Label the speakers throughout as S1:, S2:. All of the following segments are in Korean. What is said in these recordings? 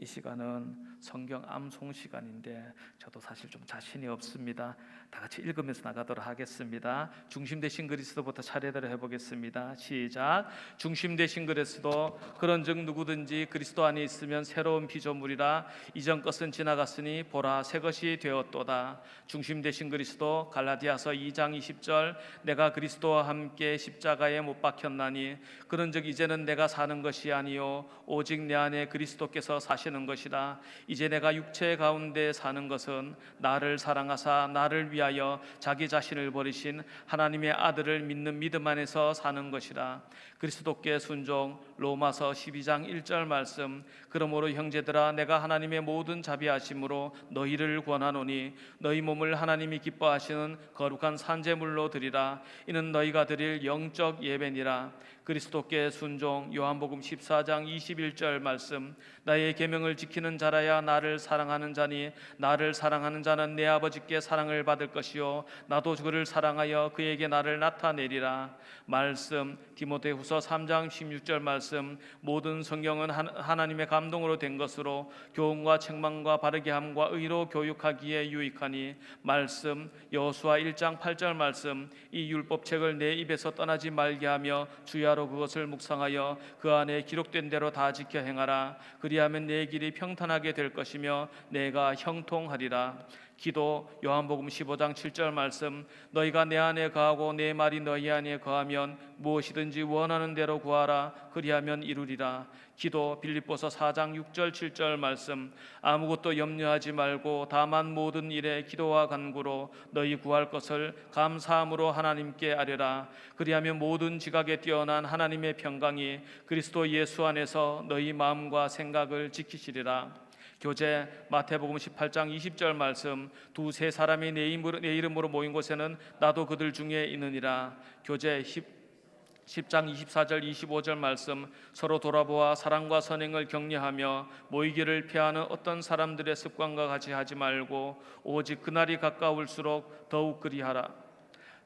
S1: 이 시간은 성경 암송 시간인데 저도 사실 좀 자신이 없습니다. 다 같이 읽으면서 나가도록 하겠습니다. 중심 되신 그리스도부터 차례대로 해보겠습니다. 시작. 중심 되신 그리스도, 그런즉 누구든지 그리스도 안에 있으면 새로운 피조물이라. 이전 것은 지나갔으니 보라 새 것이 되었도다. 중심 되신 그리스도, 갈라디아서 2장 20절. 내가 그리스도와 함께 십자가에 못 박혔나니 그런즉 이제는 내가 사는 것이 아니요 오직 내 안에 그리스도께서 사시는 것이라. 이제 내가 육체 가운데 사는 것은 나를 사랑하사 나를 위하여 자기 자신을 버리신 하나님의 아들을 믿는 믿음 안에서 사는 것이라. 그리스도께 순종. 로마서 12장 1절 말씀. 그러므로 형제들아, 내가 하나님의 모든 자비하심으로 너희를 권하노니 너희 몸을 하나님이 기뻐하시는 거룩한 산제물로 드리라. 이는 너희가 드릴 영적 예배니라. 그리스도께 순종. 요한복음 14장 21절 말씀. 나의 계명을 지키는 자라야 나를 사랑하는 자니 나를 사랑하는 자는 내 아버지께 사랑을 받을 것이요 나도 그를 사랑하여 그에게 나를 나타내리라. 말씀. 디모데후서 3장 16절 말씀. 모든 성경은 하나님의 감동으로 된 것으로 교훈과 책망과 바르게 함과 의로 교육하기에 유익하니. 말씀. 여호수아 1장 8절 말씀. 이 율법책을 내 입에서 떠나지 말게 하며 주야로 그것을 묵상하여 그 안에 기록된 대로 다 지켜 행하라. 그리하면 내 길이 평탄하게 될 것이며 내가 형통하리라. 기도. 요한복음 15장 7절 말씀. 너희가 내 안에 거하고 내 말이 너희 안에 거하면 무엇이든지 원하는 대로 구하라. 그리하면 이루리라. 기도. 빌립보서 4장 6절 7절 말씀. 아무것도 염려하지 말고 다만 모든 일에 기도와 간구로 너희 구할 것을 감사함으로 하나님께 아뢰라. 그리하면 모든 지각에 뛰어난 하나님의 평강이 그리스도 예수 안에서 너희 마음과 생각을 지키시리라. 교제. 마태복음 18장 20절 말씀. 두세 사람이 내 이름으로 모인 곳에는 나도 그들 중에 있느니라. 교제. 10장 24절 25절 말씀. 서로 돌아보아 사랑과 선행을 격려하며 모이기를 피하는 어떤 사람들의 습관과 같이 하지 말고 오직 그날이 가까울수록 더욱 그리하라.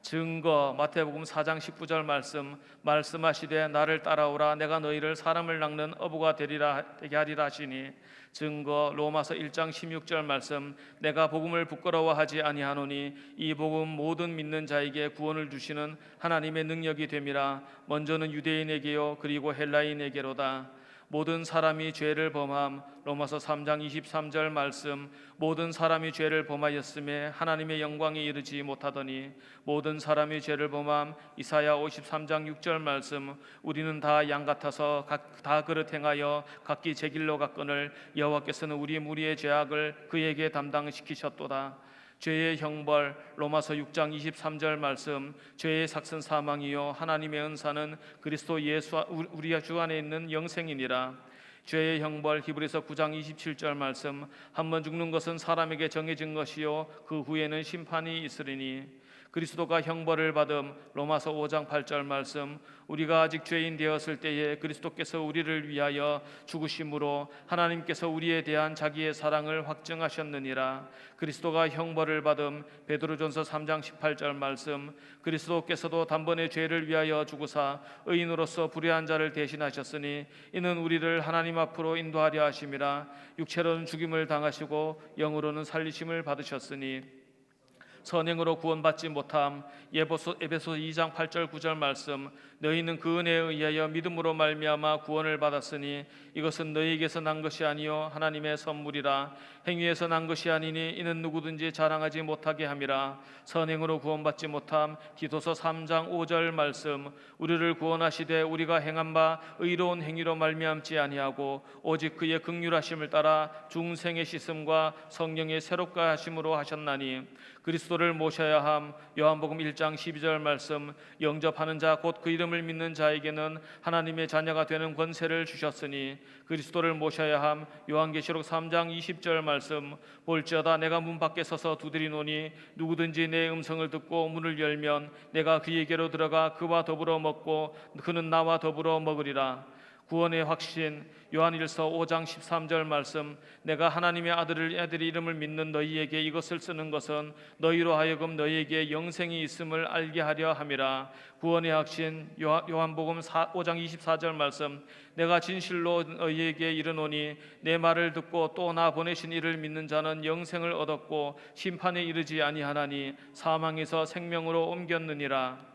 S1: 증거. 마태복음 4장 19절 말씀. 말씀하시되 나를 따라오라. 내가 너희를 사람을 낚는 어부가 되게 하리라 하시니. 증거. 로마서 1장 16절 말씀. 내가 복음을 부끄러워하지 아니하노니 이 복음 모든 믿는 자에게 구원을 주시는 하나님의 능력이 됨이라. 먼저는 유대인에게요 그리고 헬라인에게로다. 모든 사람이 죄를 범함. 로마서 3장 23절 말씀. 모든 사람이 죄를 범하였음에 하나님의 영광에 이르지 못하더니 모든 사람이 죄를 범함. 이사야 53장 6절 말씀. 우리는 다 양 같아서 다 그릇 행하여 각기 제 길로 갔거늘 여호와께서는 우리 무리의 죄악을 그에게 담당시키셨도다. 죄의 형벌. 로마서 6장 23절 말씀. 죄의 삭은 사망이요 하나님의 은사는 그리스도 예수 우리 주 안에 있는 영생이니라. 죄의 형벌. 히브리서 9장 27절 말씀. 한 번 죽는 것은 사람에게 정해진 것이요 그 후에는 심판이 있으리니. 그리스도가 형벌을 받음. 로마서 5장 8절 말씀. 우리가 아직 죄인 되었을 때에 그리스도께서 우리를 위하여 죽으심으로 하나님께서 우리에 대한 자기의 사랑을 확증하셨느니라. 그리스도가 형벌을 받음. 베드로전서 3장 18절 말씀. 그리스도께서도 단번에 죄를 위하여 죽으사 의인으로서 불의한 자를 대신하셨으니 이는 우리를 하나님 앞으로 인도하려 하심이라. 육체로는 죽임을 당하시고 영으로는 살리심을 받으셨으니 선행으로 구원받지 못함. 에베소 2장 8절 9절 말씀. 너희는 그 은혜에 의하여 믿음으로 말미암아 구원을 받았으니 이것은 너희에게서 난 것이 아니요 하나님의 선물이라. 행위에서 난 것이 아니니 이는 누구든지 자랑하지 못하게 함이라. 선행으로 구원받지 못함. 디도서 3장 5절 말씀. 우리를 구원하시되 우리가 행한 바 의로운 행위로 말미암지 아니하고 오직 그의 긍휼하심을 따라 중생의 씻음과 성령의 새롭게 하심으로 하셨나니. 그리스도를 모셔야 함. 요한복음 1장 12절 말씀. 영접하는 자 곧 그 이름을 믿는 자에게는 하나님의 자녀가 되는 권세를 주셨으니 그리스도를 모셔야 함. 요한계시록 3장 20절 말씀. 볼지어다 내가 문 밖에 서서 두드리노니 누구든지 내 음성을 듣고 문을 열면 내가 그에게로 들어가 그와 더불어 먹고 그는 나와 더불어 먹으리라. 구원의 확신, 요한일서 5장 13절 말씀, 내가 하나님의 아들의 이름을 믿는 너희에게 이것을 쓰는 것은 너희로 하여금 너희에게 영생이 있음을 알게 하려 함이라. 구원의 확신, 요한복음 5장 24절 말씀, 내가 진실로 너희에게 이르노니 내 말을 듣고 또 나 보내신 이를 믿는 자는 영생을 얻었고 심판에 이르지 아니하나니 사망에서 생명으로 옮겼느니라.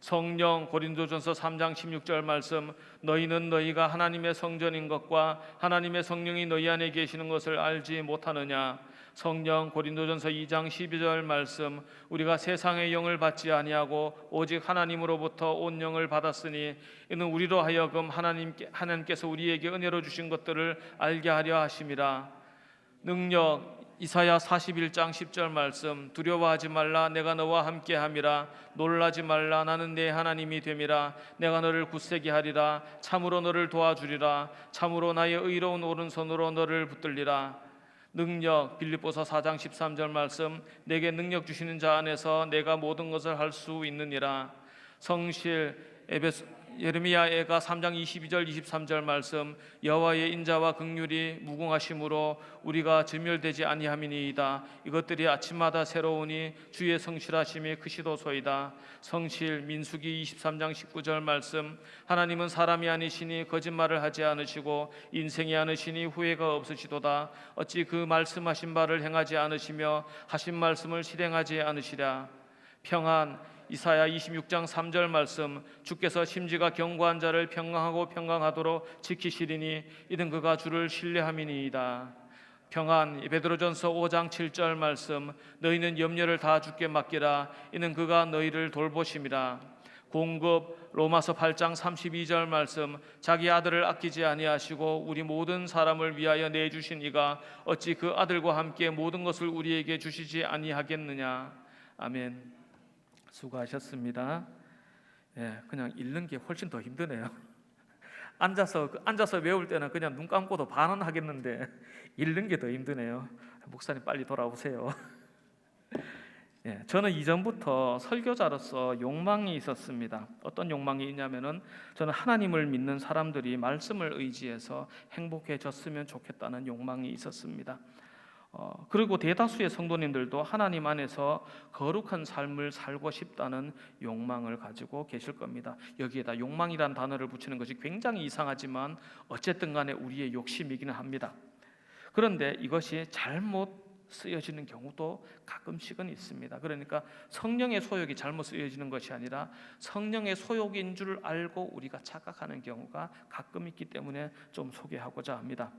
S1: 성령, 고린도전서 3장 16절 말씀, 너희는 너희가 하나님의 성전인 것과 하나님의 성령이 너희 안에 계시는 것을 알지 못하느냐. 성령, 고린도전서 2장 12절 말씀, 우리가 세상의 영을 받지 아니하고 오직 하나님으로부터 온 영을 받았으니 이는 우리로 하여금 하나님께서 우리에게 은혜로 주신 것들을 알게 하려 하심이라. 능력, 이사야 41장 10절 말씀, 두려워하지 말라, 내가 너와 함께 함이라. 놀라지 말라, 나는 내 하나님이 됨이라. 내가 너를 굳세게 하리라. 참으로 너를 도와주리라. 참으로 나의 의로운 오른손으로 너를 붙들리라. 능력, 빌립보서 4장 13절 말씀, 내게 능력 주시는 자 안에서 내가 모든 것을 할 수 있느니라. 성실, 예레미야가 3장 22절 23절 말씀, 여호와의 인자와 긍휼이 무궁하심으로 우리가 진멸되지 아니함이니이다. 이것들이 아침마다 새로우니 주의 성실하심이 크시도소이다. 성실, 민수기 23장 19절 말씀, 하나님은 사람이 아니시니 거짓말을 하지 않으시고 인생이 아니시니 후회가 없으시도다. 어찌 그 말씀하신 바를 행하지 않으시며 하신 말씀을 실행하지 않으시랴. 평안, 이사야 26장 3절 말씀, 주께서 심지가 견고한 자를 평강하고 평강하도록 지키시리니 이는 그가 주를 신뢰함이니이다. 평안, 베드로전서 5장 7절 말씀, 너희는 염려를 다 주께 맡기라. 이는 그가 너희를 돌보심이라. 공급, 로마서 8장 32절 말씀, 자기 아들을 아끼지 아니하시고 우리 모든 사람을 위하여 내주신 이가 어찌 그 아들과 함께 모든 것을 우리에게 주시지 아니하겠느냐. 아멘. 수고하셨습니다. 그냥 읽는 게 훨씬 더 힘드네요. 앉아서 외울 때는 그냥 눈 감고도 반은 하겠는데 읽는 게 더 힘드네요. 목사님 빨리 돌아오세요. 저는 이전부터 설교자로서 욕망이 있었습니다. 어떤 욕망이 있냐면은 저는 하나님을 믿는 사람들이 말씀을 의지해서 행복해졌으면 좋겠다는 욕망이 있었습니다. 그리고 대다수의 성도님들도 하나님 안에서 거룩한 삶을 살고 싶다는 욕망을 가지고 계실 겁니다. 여기에다 욕망이란 단어를 붙이는 것이 굉장히 이상하지만 어쨌든 간에 우리의 욕심이기는 합니다. 그런데 이것이 잘못 쓰여지는 경우도 가끔씩은 있습니다. 그러니까 성령의 소욕이 잘못 쓰여지는 것이 아니라 성령의 소욕인 줄 알고 우리가 착각하는 경우가 가끔 있기 때문에 좀 소개하고자 합니다.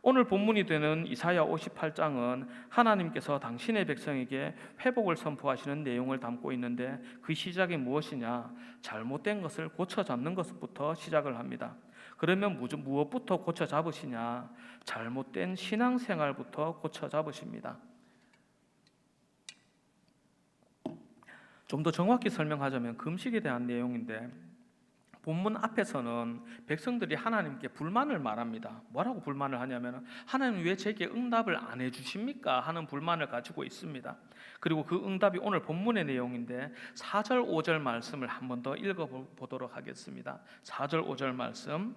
S1: 오늘 본문이 되는 이사야 58장은 하나님께서 당신의 백성에게 회복을 선포하시는 내용을 담고 있는데 그 시작이 무엇이냐? 잘못된 것을 고쳐 잡는 것부터 시작을 합니다. 그러면 무엇부터 고쳐 잡으시냐? 잘못된 신앙생활부터 고쳐 잡으십니다. 좀 더 정확히 설명하자면 금식에 대한 내용인데 본문 앞에서는 백성들이 하나님께 불만을 말합니다. 뭐라고 불만을 하냐면 하나님 왜 제게 응답을 안 해주십니까? 하는 불만을 가지고 있습니다. 그리고 그 응답이 오늘 본문의 내용인데 4절 5절 말씀을 한 번 더 읽어보도록 하겠습니다. 4절 5절 말씀,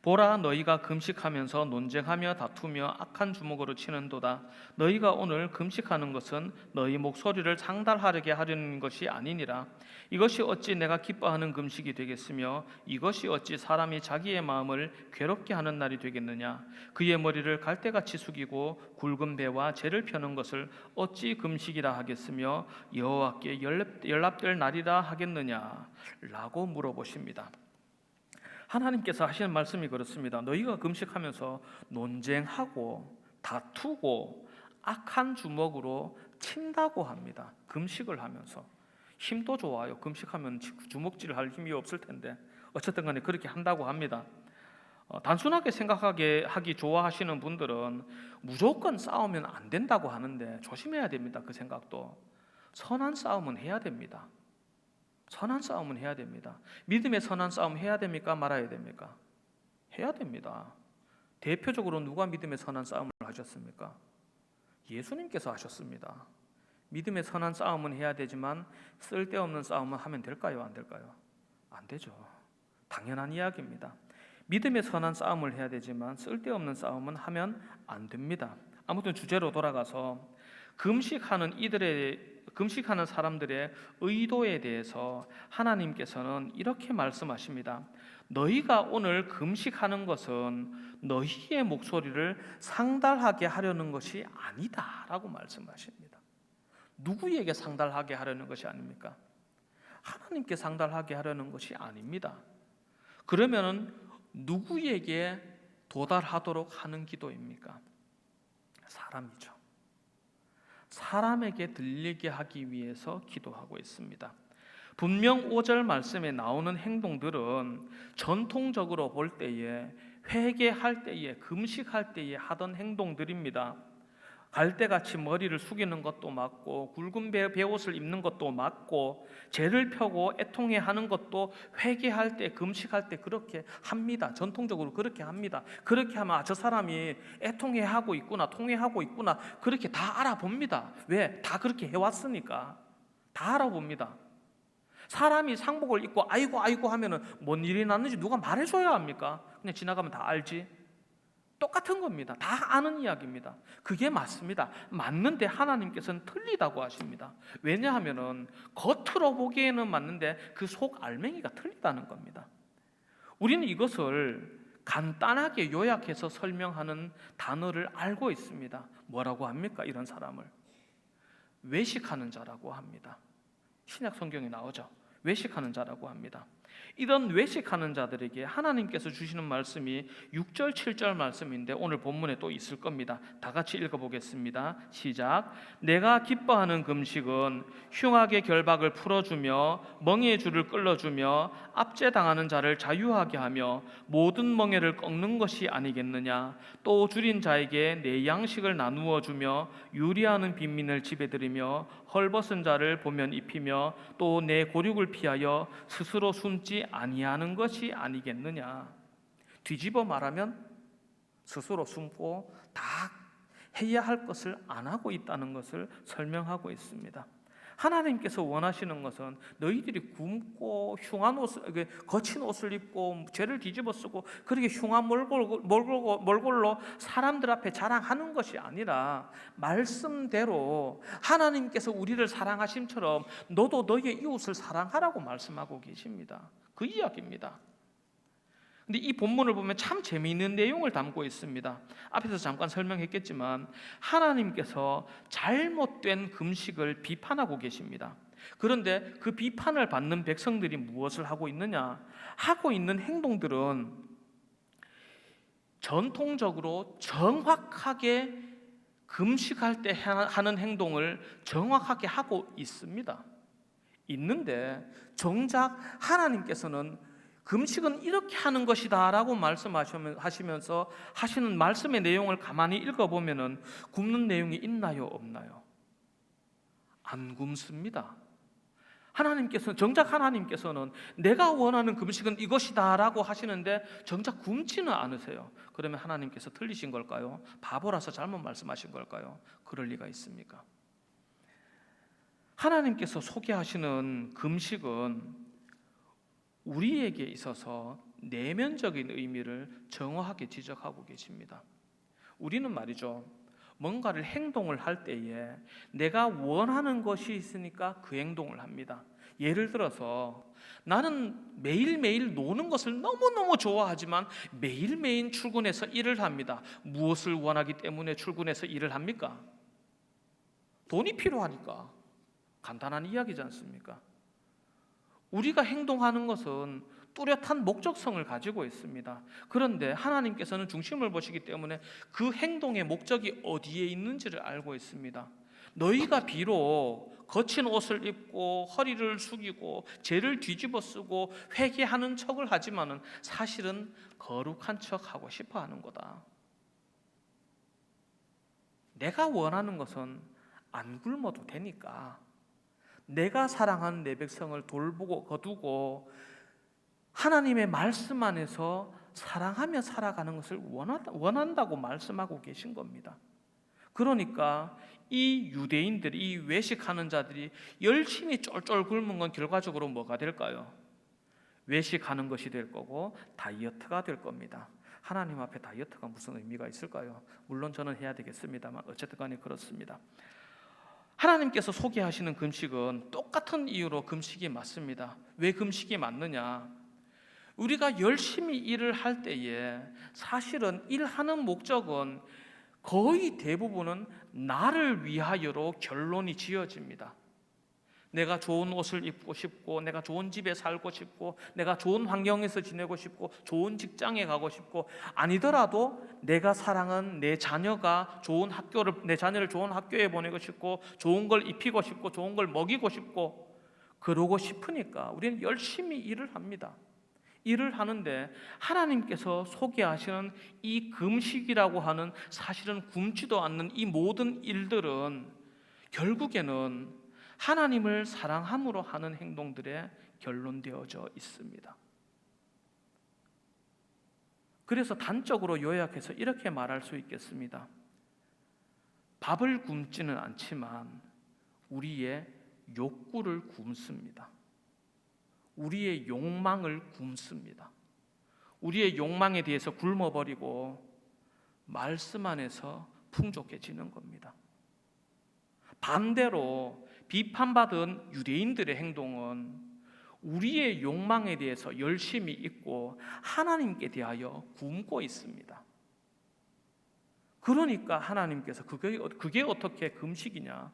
S1: 보라 너희가 금식하면서 논쟁하며 다투며 악한 주먹으로 치는도다. 너희가 오늘 금식하는 것은 너희 목소리를 상달하게 하려는 것이 아니니라. 이것이 어찌 내가 기뻐하는 금식이 되겠으며 이것이 어찌 사람이 자기의 마음을 괴롭게 하는 날이 되겠느냐. 그의 머리를 갈대같이 숙이고 굵은 배와 재를 펴는 것을 어찌 금식이라 하겠으며 여호와께 연락될 날이라 하겠느냐 라고 물어보십니다. 하나님께서 하시는 말씀이 그렇습니다. 너희가 금식하면서 논쟁하고 다투고 악한 주먹으로 친다고 합니다. 금식을 하면서 힘도 좋아요. 금식하면 주먹질을 할 힘이 없을 텐데 어쨌든 간에 그렇게 한다고 합니다. 단순하게 생각하기 좋아하시는 분들은 무조건 싸우면 안 된다고 하는데 조심해야 됩니다. 그 생각도 선한 싸움은 해야 됩니다. 선한 싸움은 해야 됩니다. 믿음의 선한 싸움 해야 됩니까? 말아야 됩니까? 해야 됩니다. 대표적으로 누가 믿음의 선한 싸움을 하셨습니까? 예수님께서 하셨습니다. 믿음의 선한 싸움은 해야 되지만 쓸데없는 싸움은 하면 될까요? 안 될까요? 안 되죠. 당연한 이야기입니다. 믿음의 선한 싸움을 해야 되지만 쓸데없는 싸움은 하면 안 됩니다. 아무튼 주제로 돌아가서 금식하는 사람들의 의도에 대해서 하나님께서는 이렇게 말씀하십니다. 너희가 오늘 금식하는 것은 너희의 목소리를 상달하게 하려는 것이 아니다라고 말씀하십니다. 누구에게 상달하게 하려는 것이 아닙니까? 하나님께 상달하게 하려는 것이 아닙니다. 그러면은 누구에게 도달하도록 하는 기도입니까? 사람이죠. 사람에게 들리게 하기 위해서 기도하고 있습니다. 분명 5절 말씀에 나오는 행동들은 전통적으로 볼 때에, 회개할 때에, 금식할 때에 하던 행동들입니다. 갈대같이 머리를 숙이는 것도 맞고, 굵은 베옷을 입는 것도 맞고, 죄를 펴고 애통해 하는 것도 회개할 때, 금식할 때 그렇게 합니다. 전통적으로 그렇게 합니다. 그렇게 하면 저 사람이 애통해 하고 있구나, 통해하고 있구나, 그렇게 다 알아봅니다. 왜? 다 그렇게 해왔으니까. 다 알아봅니다. 사람이 상복을 입고 아이고 아이고 하면은 뭔 일이 났는지 누가 말해줘야 합니까? 그냥 지나가면 다 알지. 똑같은 겁니다. 다 아는 이야기입니다. 그게 맞습니다. 맞는데 하나님께서는 틀리다고 하십니다. 왜냐하면은 겉으로 보기에는 맞는데 그 속 알맹이가 틀리다는 겁니다. 우리는 이것을 간단하게 요약해서 설명하는 단어를 알고 있습니다. 뭐라고 합니까? 이런 사람을 외식하는 자라고 합니다. 신약 성경에 나오죠. 외식하는 자라고 합니다. 이런 외식하는 자들에게 하나님께서 주시는 말씀이 6절 7절 말씀인데 오늘 본문에 또 있을 겁니다. 다 같이 읽어보겠습니다. 시작. 내가 기뻐하는 금식은 흉악의 결박을 풀어주며 멍에의 줄을 끌어주며 압제당하는 자를 자유하게 하며 모든 멍에를 꺾는 것이 아니겠느냐. 또 줄인 자에게 내 양식을 나누어 주며 유리하는 빈민을 집에 들이며 헐벗은 자를 보면 입히며 또 내 고륙을 피하여 스스로 숨지 아니하는 것이 아니겠느냐. 뒤집어 말하면 스스로 숨고 다 해야 할 것을 안 하고 있다는 것을 설명하고 있습니다. 하나님께서 원하시는 것은 너희들이 굶고 흉한 옷을, 거친 옷을 입고 죄를 뒤집어 쓰고 그렇게 흉한 몰골로 사람들 앞에 자랑하는 것이 아니라 말씀대로 하나님께서 우리를 사랑하심처럼 너도 너희의 이웃을 사랑하라고 말씀하고 계십니다. 그 이야기입니다. 근데 이 본문을 보면 참 재미있는 내용을 담고 있습니다. 앞에서 잠깐 설명했겠지만 하나님께서 잘못된 금식을 비판하고 계십니다. 그런데 그 비판을 받는 백성들이 무엇을 하고 있느냐? 하고 있는 행동들은 전통적으로 정확하게 금식할 때 하는 행동을 정확하게 하고 있습니다. 있는데 정작 하나님께서는 금식은 이렇게 하는 것이다 라고 말씀하시면서 하시는 말씀의 내용을 가만히 읽어보면 굶는 내용이 있나요? 없나요? 안 굶습니다. 정작 하나님께서는 내가 원하는 금식은 이것이다 라고 하시는데 정작 굶지는 않으세요. 그러면 하나님께서 틀리신 걸까요? 바보라서 잘못 말씀하신 걸까요? 그럴 리가 있습니까? 하나님께서 소개하시는 금식은 우리에게 있어서 내면적인 의미를 정확하게 지적하고 계십니다. 우리는 말이죠, 뭔가를 행동을 할 때에 내가 원하는 것이 있으니까 그 행동을 합니다. 예를 들어서 나는 매일매일 노는 것을 너무너무 좋아하지만 매일매일 출근해서 일을 합니다. 무엇을 원하기 때문에 출근해서 일을 합니까? 돈이 필요하니까. 간단한 이야기지 않습니까? 우리가 행동하는 것은 뚜렷한 목적성을 가지고 있습니다. 그런데 하나님께서는 중심을 보시기 때문에 그 행동의 목적이 어디에 있는지를 알고 있습니다. 너희가 비록 거친 옷을 입고 허리를 숙이고 죄를 뒤집어 쓰고 회개하는 척을 하지만은 사실은 거룩한 척 하고 싶어 하는 거다. 내가 원하는 것은 안 굶어도 되니까 내가 사랑하는 내 백성을 돌보고 거두고 하나님의 말씀 안에서 사랑하며 살아가는 것을 원한다고 말씀하고 계신 겁니다. 그러니까 이 유대인들이, 이 외식하는 자들이 열심히 쫄쫄 굶은 건 결과적으로 뭐가 될까요? 외식하는 것이 될 거고 다이어트가 될 겁니다. 하나님 앞에 다이어트가 무슨 의미가 있을까요? 물론 저는 해야 되겠습니다만 어쨌든 간에 그렇습니다. 하나님께서 소개하시는 금식은 똑같은 이유로 금식이 맞습니다. 왜 금식이 맞느냐? 우리가 열심히 일을 할 때에 사실은 일하는 목적은 거의 대부분은 나를 위하여로 결론이 지어집니다. 내가 좋은 옷을 입고 싶고, 내가 좋은 집에 살고 싶고, 내가 좋은 환경에서 지내고 싶고, 좋은 직장에 가고 싶고, 아니더라도 내가 사랑하는 내 자녀가 내 자녀를 좋은 학교에 보내고 싶고, 좋은 걸 입히고 싶고, 좋은 걸 먹이고 싶고, 그러고 싶으니까 우리는 열심히 일을 합니다. 일을 하는데 하나님께서 소개하시는 이 금식이라고 하는 사실은 굶지도 않는 이 모든 일들은 결국에는 하나님을 사랑함으로 하는 행동들에 결론되어져 있습니다. 그래서 단적으로 요약해서 이렇게 말할 수 있겠습니다. 밥을 굶지는 않지만 우리의 욕구를 굶습니다. 우리의 욕망을 굶습니다. 우리의 욕망에 대해서 굶어버리고 말씀 안에서 풍족해지는 겁니다. 반대로 비판받은 유대인들의 행동은 우리의 욕망에 대해서 열심히 있고 하나님께 대하여 굶고 있습니다. 그러니까 하나님께서 그게 어떻게 금식이냐?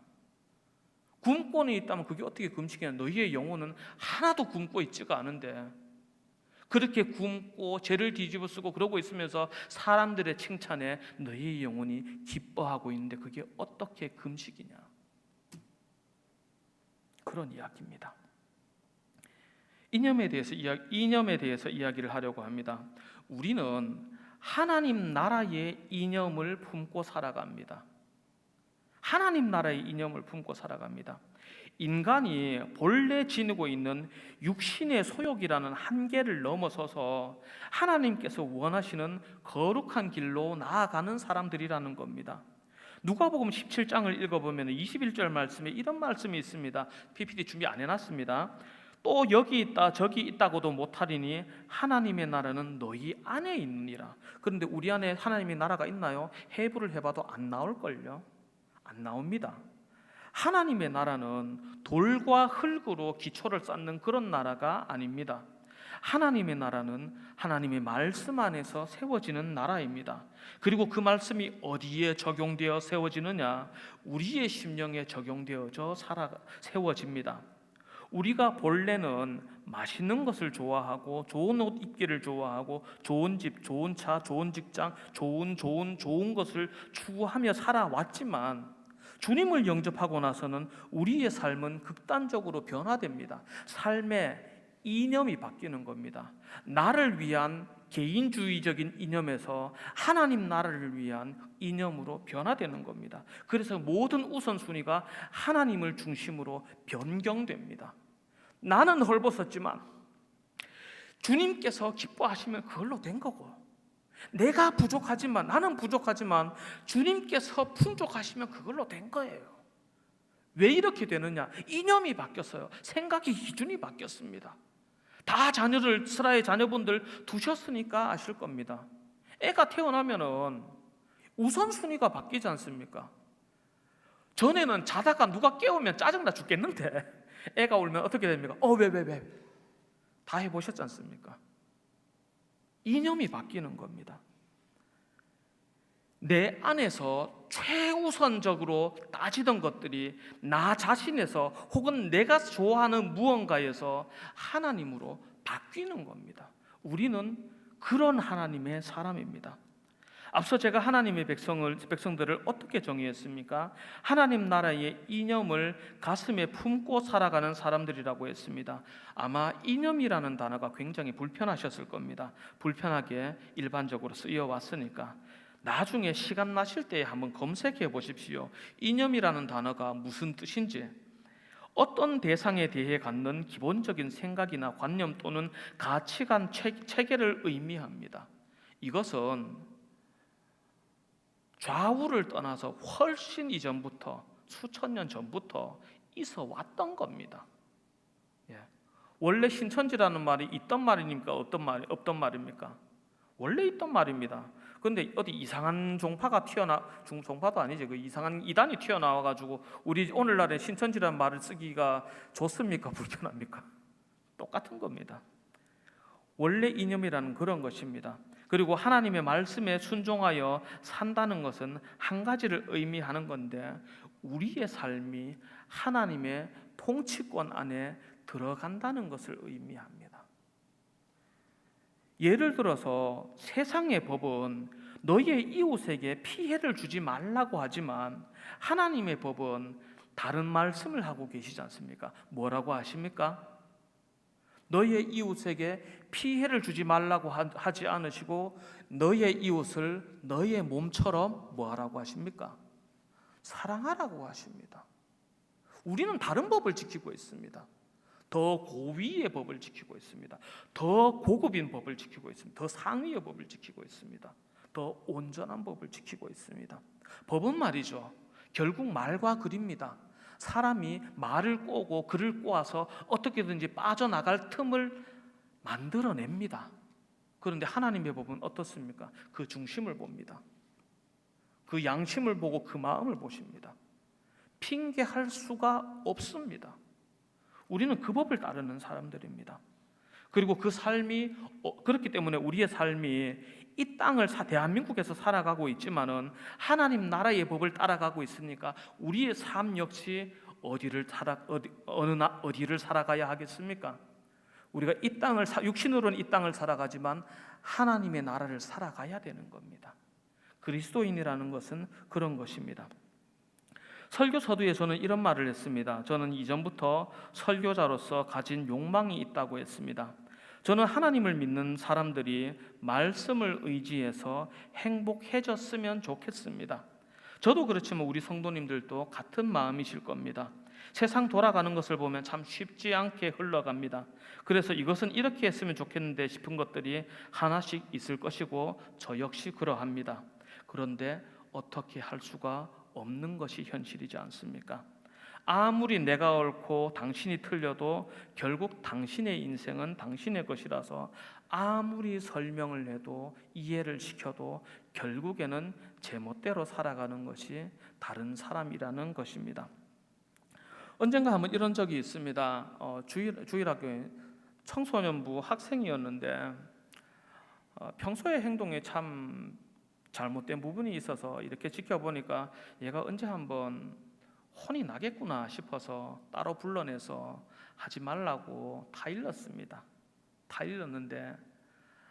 S1: 굶고는 있다면 그게 어떻게 금식이냐? 너희의 영혼은 하나도 굶고 있지가 않은데 그렇게 굶고 죄를 뒤집어 쓰고 그러고 있으면서 사람들의 칭찬에 너희의 영혼이 기뻐하고 있는데 그게 어떻게 금식이냐? 그런 이야기입니다. 이념에 대해서 이야기를 하려고 합니다. 우리는 하나님 나라의 이념을 품고 살아갑니다. 하나님 나라의 이념을 품고 살아갑니다. 인간이 본래 지니고 있는 육신의 소욕이라는 한계를 넘어서서 하나님께서 원하시는 거룩한 길로 나아가는 사람들이라는 겁니다. 누가복음 17장을 읽어보면 21절 말씀에 이런 말씀이 있습니다. PPT 준비 안 해놨습니다. 또 여기 있다 저기 있다고도 못하리니 하나님의 나라는 너희 안에 있느니라. 그런데 우리 안에 하나님의 나라가 있나요? 해부를 해봐도 안 나올걸요. 안 나옵니다. 하나님의 나라는 돌과 흙으로 기초를 쌓는 그런 나라가 아닙니다. 하나님의 나라는 하나님의 말씀 안에서 세워지는 나라입니다. 그리고 그 말씀이 어디에 적용되어 세워지느냐? 우리의 심령에 적용되어져 세워집니다. 우리가 본래는 맛있는 것을 좋아하고 좋은 옷 입기를 좋아하고 좋은 집, 좋은 차, 좋은 직장, 좋은 것을 추구하며 살아왔지만 주님을 영접하고 나서는 우리의 삶은 극단적으로 변화됩니다. 삶의 이념이 바뀌는 겁니다. 나를 위한 개인주의적인 이념에서 하나님 나라를 위한 이념으로 변화되는 겁니다. 그래서 모든 우선순위가 하나님을 중심으로 변경됩니다. 나는 헐벗었지만 주님께서 기뻐하시면 그걸로 된 거고, 나는 부족하지만 주님께서 풍족하시면 그걸로 된 거예요. 왜 이렇게 되느냐? 이념이 바뀌었어요. 생각의 기준이 바뀌었습니다. 다 스라의 자녀분들 두셨으니까 아실 겁니다. 애가 태어나면은 우선순위가 바뀌지 않습니까? 전에는 자다가 누가 깨우면 짜증나 죽겠는데 애가 울면 어떻게 됩니까? 왜? 다 해보셨지 않습니까? 이념이 바뀌는 겁니다. 내 안에서 최우선적으로 따지던 것들이 나 자신에서 혹은 내가 좋아하는 무언가에서 하나님으로 바뀌는 겁니다. 우리는 그런 하나님의 사람입니다. 앞서 제가 하나님의 백성들을 어떻게 정의했습니까? 하나님 나라의 이념을 가슴에 품고 살아가는 사람들이라고 했습니다. 아마 이념이라는 단어가 굉장히 불편하셨을 겁니다. 불편하게 일반적으로 쓰여왔으니까 나중에 시간 나실 때 한번 검색해 보십시오. 이념이라는 단어가 무슨 뜻인지, 어떤 대상에 대해 갖는 기본적인 생각이나 관념 또는 가치관 체계를 의미합니다. 이것은 좌우를 떠나서 훨씬 이전부터, 수천 년 전부터 있어 왔던 겁니다. 원래 신천지라는 말이 있던 말입니까? 없던 말입니까? 원래 있던 말입니다. 그런데 어디 이상한 종파가 종파도 아니지, 그 이상한 이단이 튀어나와 가지고 우리 오늘날의 신천지라는 말을 쓰기가 좋습니까? 불편합니까? 똑같은 겁니다. 원래 이념이라는 그런 것입니다. 그리고 하나님의 말씀에 순종하여 산다는 것은 한 가지를 의미하는 건데, 우리의 삶이 하나님의 통치권 안에 들어간다는 것을 의미합니다. 예를 들어서 세상의 법은 너희의 이웃에게 피해를 주지 말라고 하지만 하나님의 법은 다른 말씀을 하고 계시지 않습니까? 뭐라고 하십니까? 너희의 이웃에게 피해를 주지 말라고 하지 않으시고 너희의 이웃을 너희의 몸처럼 뭐하라고 하십니까? 사랑하라고 하십니다. 우리는 다른 법을 지키고 있습니다. 더 고위의 법을 지키고 있습니다. 더 고급인 법을 지키고 있습니다. 더 상위의 법을 지키고 있습니다. 더 온전한 법을 지키고 있습니다. 법은 말이죠, 결국 말과 글입니다. 사람이 말을 꼬고 글을 꼬아서 어떻게든지 빠져나갈 틈을 만들어냅니다. 그런데 하나님의 법은 어떻습니까? 그 중심을 봅니다. 그 양심을 보고 그 마음을 보십니다. 핑계할 수가 없습니다. 우리는 그 법을 따르는 사람들입니다. 그리고 그 삶이 그렇기 때문에 우리의 삶이 이 땅을 대한민국에서 살아가고 있지만은 하나님 나라의 법을 따라가고 있으니까 우리의 삶 역시 어디를 살아가야 하겠습니까? 우리가 이 땅을 육신으로는 이 땅을 살아가지만 하나님의 나라를 살아가야 되는 겁니다. 그리스도인이라는 것은 그런 것입니다. 설교 서두에서는 이런 말을 했습니다. 저는 이전부터 설교자로서 가진 욕망이 있다고 했습니다. 저는 하나님을 믿는 사람들이 말씀을 의지해서 행복해졌으면 좋겠습니다. 저도 그렇지만 우리 성도님들도 같은 마음이실 겁니다. 세상 돌아가는 것을 보면 참 쉽지 않게 흘러갑니다. 그래서 이것은 이렇게 했으면 좋겠는데 싶은 것들이 하나씩 있을 것이고 저 역시 그러합니다. 그런데 어떻게 할 수가 없는 것이 현실이지 않습니까? 아무리 내가 옳고 당신이 틀려도 결국 당신의 인생은 당신의 것이라서 아무리 설명을 해도 이해를 시켜도 결국에는 제멋대로 살아가는 것이 다른 사람이라는 것입니다. 언젠가 한번 이런 적이 있습니다. 주일학교에 청소년부 학생이었는데 평소의 행동에 참 잘못된 부분이 있어서 이렇게 지켜보니까 얘가 언제 한번 혼이 나겠구나 싶어서 따로 불러내서 하지 말라고 타일렀습니다. 타일렀는데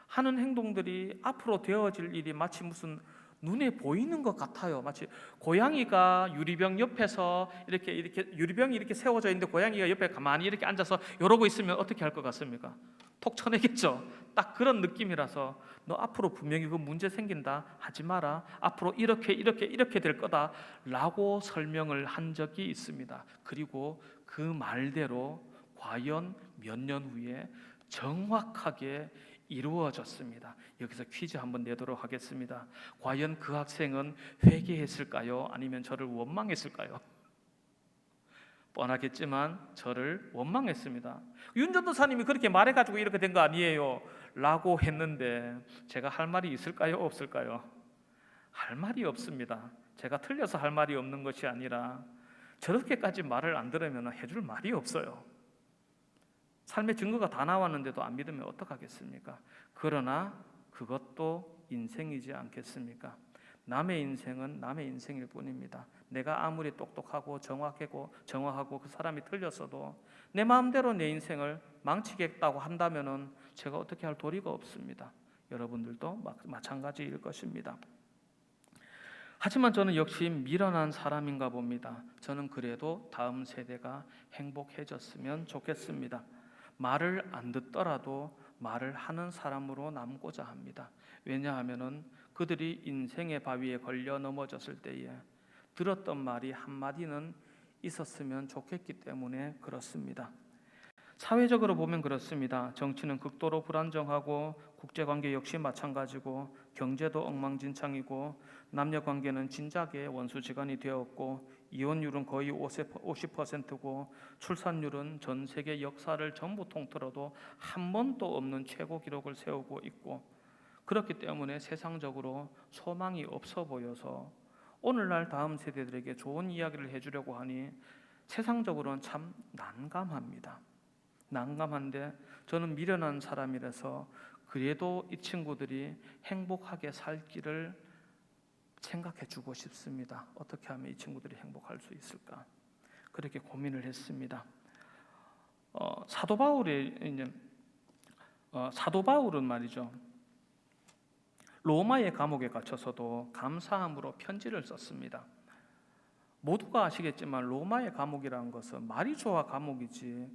S1: 하는 행동들이 앞으로 되어질 일이 마치 무슨 눈에 보이는 것 같아요. 마치 고양이가 유리병 옆에서 이렇게 유리병이 이렇게 세워져 있는데 고양이가 옆에 가만히 이렇게 앉아서 이러고 있으면 어떻게 할 것 같습니까? 톡 쳐내겠죠. 딱 그런 느낌이라서 너 앞으로 분명히 그 문제 생긴다, 하지 마라, 앞으로 이렇게 될 거다 라고 설명을 한 적이 있습니다. 그리고 그 말대로 과연 몇 년 후에 정확하게 이루어졌습니다. 여기서 퀴즈 한번 내도록 하겠습니다. 과연 그 학생은 회개했을까요? 아니면 저를 원망했을까요? 뻔하겠지만 저를 원망했습니다. 윤 전도사님이 그렇게 말해가지고 이렇게 된 거 아니에요 라고 했는데 제가 할 말이 있을까요? 없을까요? 할 말이 없습니다. 제가 틀려서 할 말이 없는 것이 아니라 저렇게까지 말을 안 들으면 해줄 말이 없어요. 삶의 증거가 다 나왔는데도 안 믿으면 어떡하겠습니까? 그러나 그것도 인생이지 않겠습니까? 남의 인생은 남의 인생일 뿐입니다. 내가 아무리 똑똑하고 정확하고 그 사람이 틀렸어도 내 마음대로 내 인생을 망치겠다고 한다면은 제가 어떻게 할 도리가 없습니다. 여러분들도 마찬가지일 것입니다. 하지만 저는 역시 미련한 사람인가 봅니다. 저는 그래도 다음 세대가 행복해졌으면 좋겠습니다. 말을 안 듣더라도 말을 하는 사람으로 남고자 합니다. 왜냐하면은 그들이 인생의 바위에 걸려 넘어졌을 때에 들었던 말이 한마디는 있었으면 좋겠기 때문에 그렇습니다. 사회적으로 보면 그렇습니다. 정치는 극도로 불안정하고 국제관계 역시 마찬가지고 경제도 엉망진창이고 남녀 관계는 진작에 원수지간이 되었고 이혼율은 거의 50%고 출산율은 전 세계 역사를 전부 통틀어도 한 번도 없는 최고 기록을 세우고 있고, 그렇기 때문에 세상적으로 소망이 없어 보여서 오늘날 다음 세대들에게 좋은 이야기를 해주려고 하니 세상적으로는 참 난감합니다. 난감한데 저는 미련한 사람이라서 그래도 이 친구들이 행복하게 살 길을 생각해 주고 싶습니다. 어떻게 하면 이 친구들이 행복할 수 있을까? 그렇게 고민을 했습니다. 사도 바울은 말이죠, 로마의 감옥에 갇혀서도 감사함으로 편지를 썼습니다. 모두가 아시겠지만 로마의 감옥이라는 것은 말이 좋아 감옥이지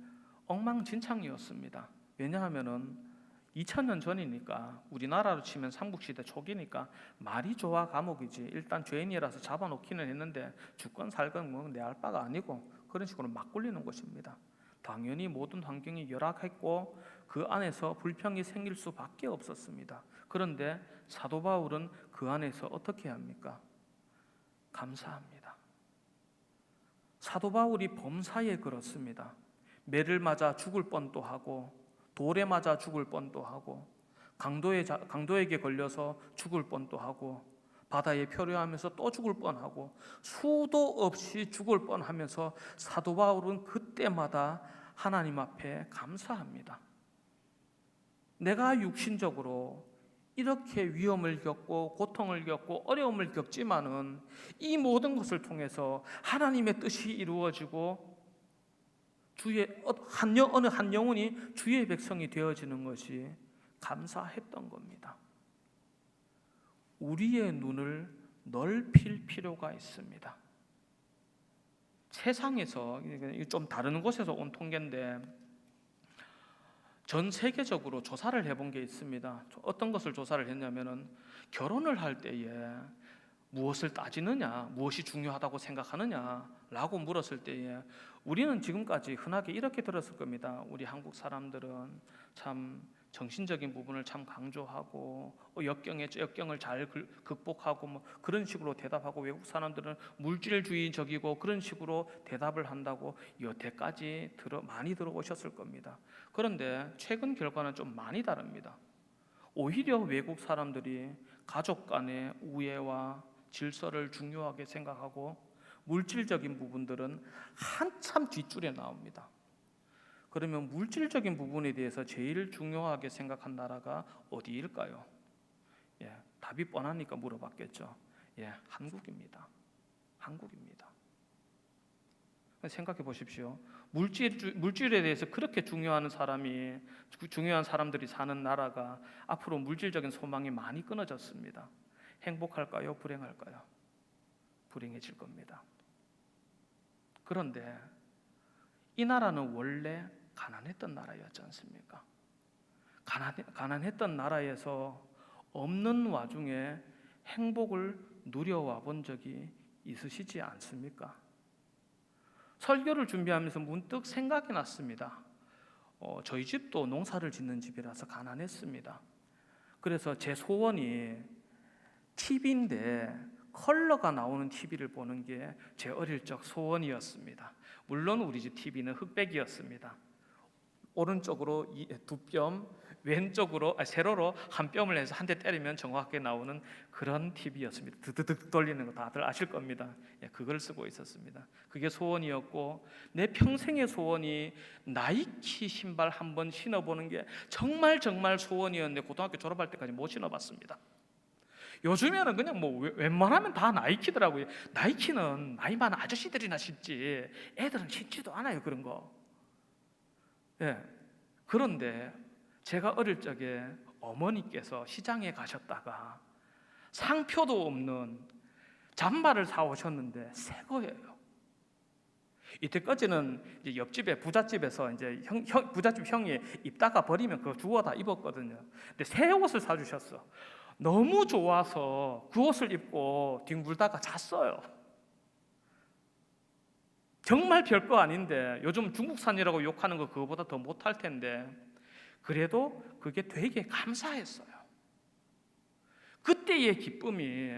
S1: 엉망진창이었습니다. 왜냐하면은 2000년 전이니까, 우리나라로 치면 삼국시대 초기니까 말이 좋아 감옥이지, 일단 죄인이라서 잡아놓기는 했는데 죽건 살건 뭐 내 알 바가 아니고 그런 식으로 막 굴리는 것입니다. 당연히 모든 환경이 열악했고 그 안에서 불평이 생길 수밖에 없었습니다. 그런데 사도 바울은 그 안에서 어떻게 합니까? 감사합니다. 사도 바울이 범사에 그렇습니다. 매를 맞아 죽을 뻔도 하고 돌에 맞아 죽을 뻔도 하고 강도에게 걸려서 죽을 뻔도 하고 바다에 표류하면서 또 죽을 뻔하고 수도 없이 죽을 뻔하면서 사도 바울은 그때마다 하나님 앞에 감사합니다. 내가 육신적으로 이렇게 위험을 겪고 고통을 겪고 어려움을 겪지만은 이 모든 것을 통해서 하나님의 뜻이 이루어지고 어느 한 영혼이 주의 백성이 되어지는 것이 감사했던 겁니다. 우리의 눈을 넓힐 필요가 있습니다. 세상에서, 좀 다른 곳에서 온 통계인데 전 세계적으로 조사를 해본 게 있습니다. 어떤 것을 조사를 했냐면은 결혼을 할 때에 무엇을 따지느냐, 무엇이 중요하다고 생각하느냐라고 물었을 때에 우리는 지금까지 흔하게 이렇게 들었을 겁니다. 우리 한국 사람들은 참 정신적인 부분을 참 강조하고 역경을 잘 극복하고 뭐 그런 식으로 대답하고, 외국 사람들은 물질주의적이고 그런 식으로 대답을 한다고 여태까지 많이 들어오셨을 겁니다. 그런데 최근 결과는 좀 많이 다릅니다. 오히려 외국 사람들이 가족 간의 우애와 질서를 중요하게 생각하고 물질적인 부분들은 한참 뒷줄에 나옵니다. 그러면 물질적인 부분에 대해서 제일 중요하게 생각한 나라가 어디일까요? 답이 뻔하니까 물어봤겠죠. 한국입니다. 한국입니다. 생각해 보십시오. 물질에 대해서 그렇게 중요한 사람들이 사는 나라가 앞으로 물질적인 소망이 많이 끊어졌습니다. 행복할까요? 불행할까요? 불행해질 겁니다. 그런데 이 나라는 원래 가난했던 나라였지 않습니까? 가난했던 나라에서 없는 와중에 행복을 누려와 본 적이 있으시지 않습니까? 설교를 준비하면서 문득 생각이 났습니다. 저희 집도 농사를 짓는 집이라서 가난했습니다. 그래서 제 소원이 TV인데 컬러가 나오는 TV를 보는 게 제 어릴 적 소원이었습니다. 물론 우리 집 TV는 흑백이었습니다. 오른쪽으로 2뼘, 왼쪽으로 세로로 한 뼘을 해서 한 대 때리면 정확하게 나오는 그런 TV였습니다. 드드득 돌리는 거 다들 아실 겁니다. 그걸 쓰고 있었습니다. 그게 소원이었고, 내 평생의 소원이 나이키 신발 한번 신어보는 게 정말 소원이었는데 고등학교 졸업할 때까지 못 신어봤습니다. 요즘에는 그냥 뭐 웬만하면 다 나이키더라고요. 나이키는 나이 많은 아저씨들이나 신지 애들은 신지도 않아요, 그런 거. 그런데 제가 어릴 적에 어머니께서 시장에 가셨다가 상표도 없는 잠바를 사오셨는데 새 거예요. 이때까지는 이제 옆집에 부잣집에서 이제 부잣집 형이 입다가 버리면 그거 주워 다 입었거든요. 근데 새 옷을 사주셨어. 너무 좋아서 그 옷을 입고 뒹굴다가 잤어요. 정말 별거 아닌데, 요즘 중국산이라고 욕하는 거 그거보다 더 못할 텐데 그래도 그게 되게 감사했어요. 그때의 기쁨이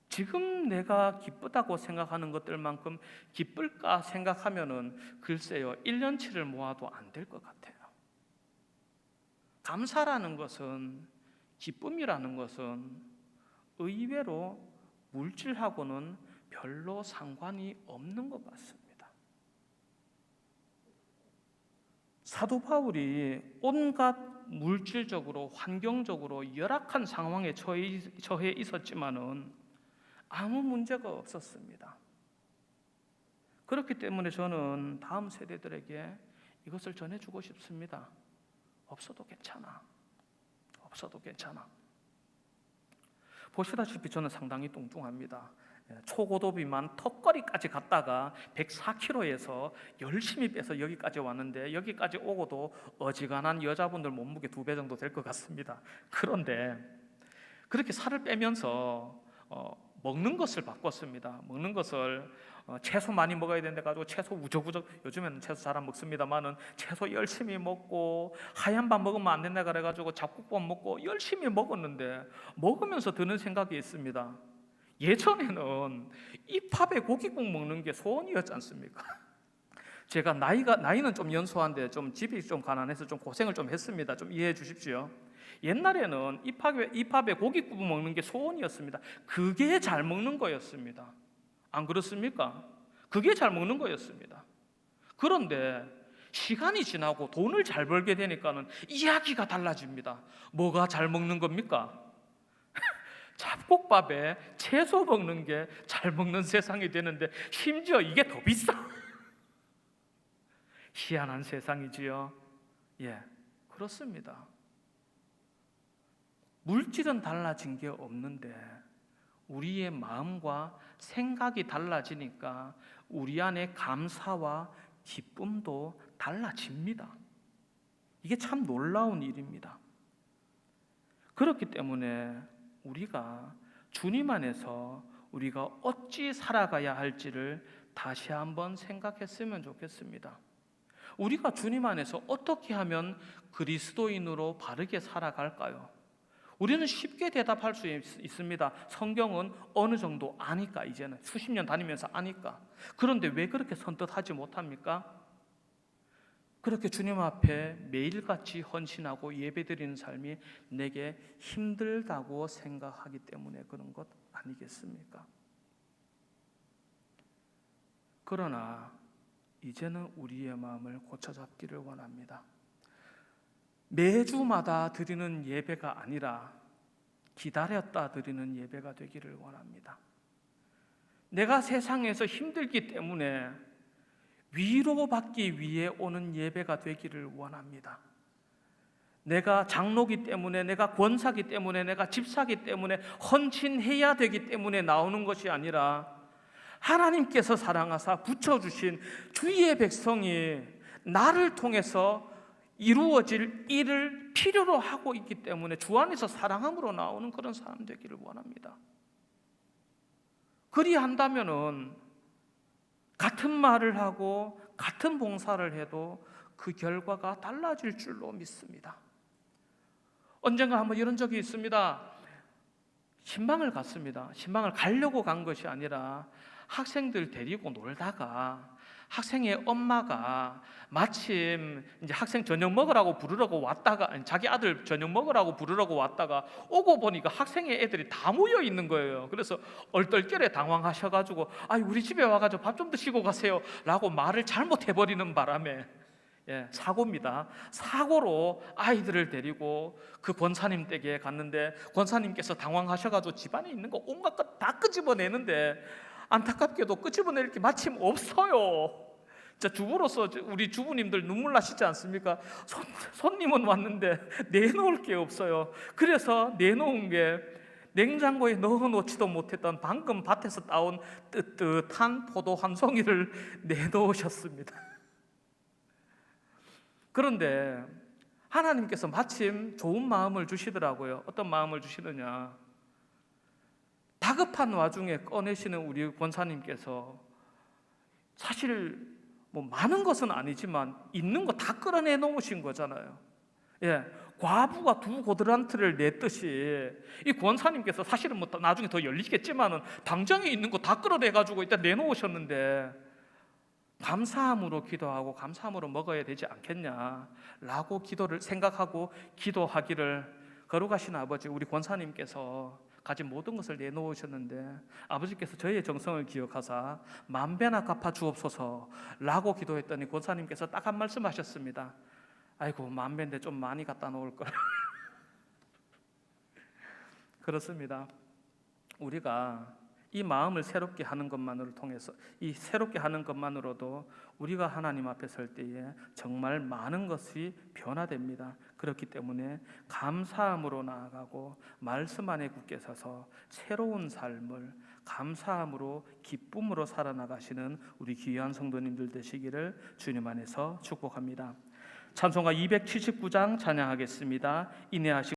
S1: 지금 내가 기쁘다고 생각하는 것들만큼 기쁠까 생각하면은 글쎄요, 1년치를 모아도 안 될 것 같아요. 감사라는 것은, 기쁨이라는 것은 의외로 물질하고는 별로 상관이 없는 것 같습니다. 사도 바울이 온갖 물질적으로, 환경적으로 열악한 상황에 처해 있었지만은 아무 문제가 없었습니다. 그렇기 때문에 저는 다음 세대들에게 이것을 전해주고 싶습니다. 없어도 괜찮아. 없어도 괜찮아. 보시다시피 저는 상당히 뚱뚱합니다. 초고도 비만 턱걸이까지 갔다가 104kg에서 열심히 빼서 여기까지 왔는데, 여기까지 오고도 어지간한 여자분들 몸무게 2배 정도 될 것 같습니다. 그런데 그렇게 살을 빼면서 먹는 것을 바꿨습니다. 먹는 것을 채소 많이 먹어야 된다 가지고 채소 우적우적, 요즘에는 채소 잘 안 먹습니다만은 채소 열심히 먹고, 하얀 밥 먹으면 안 된다 그래 가지고 잡곡밥 먹고 열심히 먹었는데, 먹으면서 드는 생각이 있습니다. 예전에는 이 밥에 고깃국 먹는 게 소원이었지 않습니까? 제가 나이는 좀 연소한데 좀 집이 좀 가난해서 좀 고생을 좀 했습니다. 좀 이해해 주십시오. 옛날에는 이 팝에 고깃국 먹는 게 소원이었습니다. 그게 잘 먹는 거였습니다. 안 그렇습니까? 그게 잘 먹는 거였습니다. 그런데 시간이 지나고 돈을 잘 벌게 되니까는 이야기가 달라집니다. 뭐가 잘 먹는 겁니까? 잡곡밥에 채소 먹는 게 잘 먹는 세상이 되는데, 심지어 이게 더 비싸. 희한한 세상이지요. 예, 그렇습니다. 물질은 달라진 게 없는데 우리의 마음과 생각이 달라지니까 우리 안에 감사와 기쁨도 달라집니다. 이게 참 놀라운 일입니다. 그렇기 때문에 우리가 주님 안에서 우리가 어찌 살아가야 할지를 다시 한번 생각했으면 좋겠습니다. 우리가 주님 안에서 어떻게 하면 그리스도인으로 바르게 살아갈까요? 우리는 쉽게 대답할 수 있습니다. 성경은 어느 정도 아니까, 이제는 수십 년 다니면서 아니까. 그런데 왜 그렇게 선뜻하지 못합니까? 그렇게 주님 앞에 매일같이 헌신하고 예배드리는 삶이 내게 힘들다고 생각하기 때문에 그런 것 아니겠습니까? 그러나 이제는 우리의 마음을 고쳐잡기를 원합니다. 매주마다 드리는 예배가 아니라 기다렸다 드리는 예배가 되기를 원합니다. 내가 세상에서 힘들기 때문에 위로받기 위해 오는 예배가 되기를 원합니다. 내가 장로기 때문에, 내가 권사기 때문에, 내가 집사기 때문에 헌신해야 되기 때문에 나오는 것이 아니라, 하나님께서 사랑하사 붙여주신 주의 백성이 나를 통해서 이루어질 일을 필요로 하고 있기 때문에 주 안에서 사랑함으로 나오는 그런 사람 되기를 원합니다. 그리한다면은 같은 말을 하고 같은 봉사를 해도 그 결과가 달라질 줄로 믿습니다. 언젠가 한번 이런 적이 있습니다. 신방을 갔습니다. 신방을 가려고 간 것이 아니라 학생들 데리고 놀다가 학생의 엄마가 마침 이제 학생 저녁 먹으라고 부르라고 왔다가, 자기 아들 저녁 먹으라고 부르라고 왔다가 오고 보니까 학생의 애들이 다 모여 있는 거예요. 그래서 얼떨결에 당황하셔가지고 우리 집에 와가지고 밥 좀 드시고 가세요 라고 말을 잘못해버리는 바람에, 사고입니다. 사고로 아이들을 데리고 그 권사님 댁에 갔는데, 권사님께서 당황하셔가지고 집안에 있는 거 온갖 것 다 끄집어내는데 안타깝게도 끄집어낼 게 마침 없어요. 자, 주부로서 우리 주부님들 눈물 나시지 않습니까? 손님은 왔는데 내놓을 게 없어요. 그래서 내놓은 게 냉장고에 넣어놓지도 못했던 방금 밭에서 따온 뜨뜻한 포도 한 송이를 내놓으셨습니다. 그런데 하나님께서 마침 좋은 마음을 주시더라고요. 어떤 마음을 주시느냐, 다급한 와중에 꺼내시는 우리 권사님께서 사실 많은 것은 아니지만 있는 거 다 끌어내 놓으신 거잖아요. 과부가 두 고드란트를 냈듯이 이 권사님께서 사실은 뭐 나중에 더 열리겠지만은 당장에 있는 거 다 끌어내가지고 일단 내놓으셨는데 감사함으로 기도하고 감사함으로 먹어야 되지 않겠냐라고 기도를 생각하고 기도하기를, 거룩하신 아버지, 우리 권사님께서 가진 모든 것을 내놓으셨는데 아버지께서 저희의 정성을 기억하사 만배나 갚아 주옵소서라고 기도했더니 권사님께서 딱 한 말씀 하셨습니다. 아이고, 만배인데 좀 많이 갖다 놓을 걸. 그렇습니다. 우리가 이 마음을 새롭게 하는 것만으로 통해서, 이 새롭게 하는 것만으로도 우리가 하나님 앞에 설 때에 정말 많은 것이 변화됩니다. 그렇기 때문에 감사함으로 나아가고 말씀 안에 굳게 서서 새로운 삶을 감사함으로 기쁨으로 살아나가시는 우리 귀한 성도님들 되시기를 주님 안에서 축복합니다. 찬송가 279장 찬양하겠습니다. 인내하시고